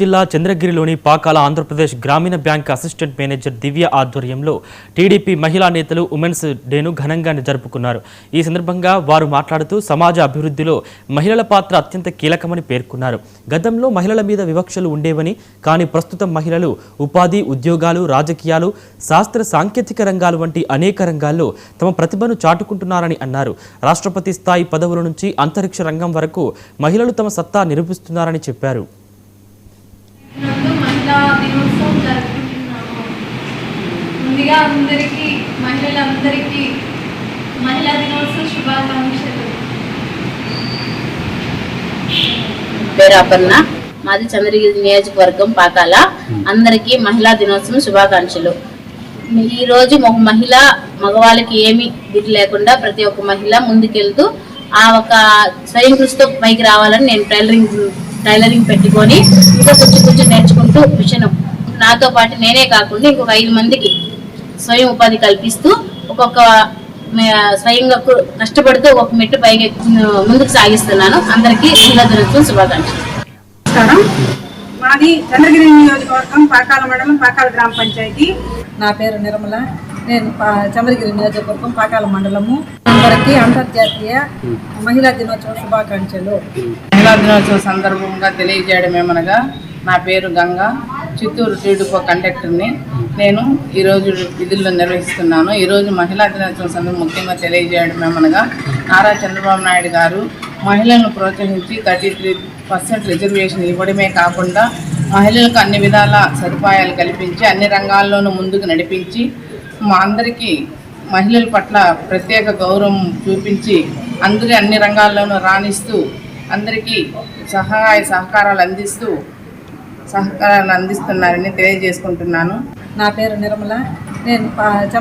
జిల్లా చంద్రగిరిలోని పాకాల ఆంధ్రప్రదేశ్ గ్రామీణ bank assistant manager దివ్య ఆధ్వర్యంలో టీడీపీ మహిళా నేతలు ఉమెన్స్ డేను ఘనంగా జరుపుకున్నారు. ఈ సందర్భంగా వారు మాట్లాడుతూ సమాజ అభివృద్ధిలో మహిళల పాత్ర అత్యంత కీలకమని పేర్కొన్నారు. గతంలో మహిళల మీద వివక్షలు ఉండేవని, కానీ ప్రస్తుతం మహిళలు ఉపాధి, ఉద్యోగాలు, రాజకీయాలు, శాస్త్ర సాంకేతిక రంగాలు వంటి అనేక రంగాల్లో తమ ప్రతిభను చాటుకుంటున్నారని అన్నారు. రాష్ట్రపతి స్థాయి పదవుల నుంచి అంతరిక్ష రంగం వరకు మహిళలు తమ సత్తా నిరూపిస్తున్నారని చెప్పారు. మహిళా దినోత్సవం జరుపుకుంటున్నాము. ముందుగా అందరికీ మహిళలందరికీ మహిళా దినోత్సవ శుభాకాంక్షలు. పేరాపన్న మాది చంద్రగిరి నియోజకవర్గం పాకాల. అందరికీ మహిళా దినోత్సవం శుభాకాంక్షలు. ఈ రోజు ఒక మహిళ మగవాళ్ళకి ఏమి దిక్కు లేకుండా ప్రతి ఒక్క మహిళ ముందుకెళ్తూ ఆ ఒక స్వయం కృషితో పైకి రావాలని నేను టైలరింగ్ పెట్టుకొని ఇంకా కొంచెం నేర్చుకుంటూ మిషన్ నాతో పాటు నేనే కాకుండా ఇంకొక 5 మందికి స్వయం ఉపాధి కల్పిస్తూ ఒక్కొక్క స్వయంగా కష్టపడుతూ ఒక్కొక్క మెట్టు పైకి ముందుకు సాగిస్తున్నాను. అందరికీ మహిళా దినోత్సవం శుభాకాంక్షలు. నమస్కారం. మాది చంద్రగిరి నియోజకవర్గం పాకాల మండలం పాకాల గ్రామ పంచాయతీ. నా పేరు నిర్మల. నేను చంద్రగిరి నియోజకవర్గం పాకాల మండలము. అందరికీ అంతర్జాతీయ మహిళా దినోత్సవ శుభాకాంక్షలు. మహిళా దినోత్సవం సందర్భంగా తెలియజేయడం ఏమనగా, నా పేరు గంగా, చిత్తూరు టీడీపీ కండక్టర్ని. నేను ఈరోజు విధుల్లో నిర్వహిస్తున్నాను. ఈరోజు మహిళా దినోత్సవం సందర్భంగా ముఖ్యంగా తెలియజేయడం ఏమనగా, నారా చంద్రబాబు నాయుడు గారు మహిళలను ప్రోత్సహించి 33% రిజర్వేషన్ ఇవ్వడమే కాకుండా మహిళలకు అన్ని విధాల సదుపాయాలు కల్పించి అన్ని రంగాల్లోనూ ముందుకు నడిపించి మా అందరికీ మహిళల పట్ల ప్రత్యేక గౌరవం చూపించి అందరి అన్ని రంగాల్లోనూ రాణిస్తూ అందరికీ సహకారాలు అందిస్తున్నారని తెలియజేసుకుంటున్నాను. నా పేరు నిర్మల. నేను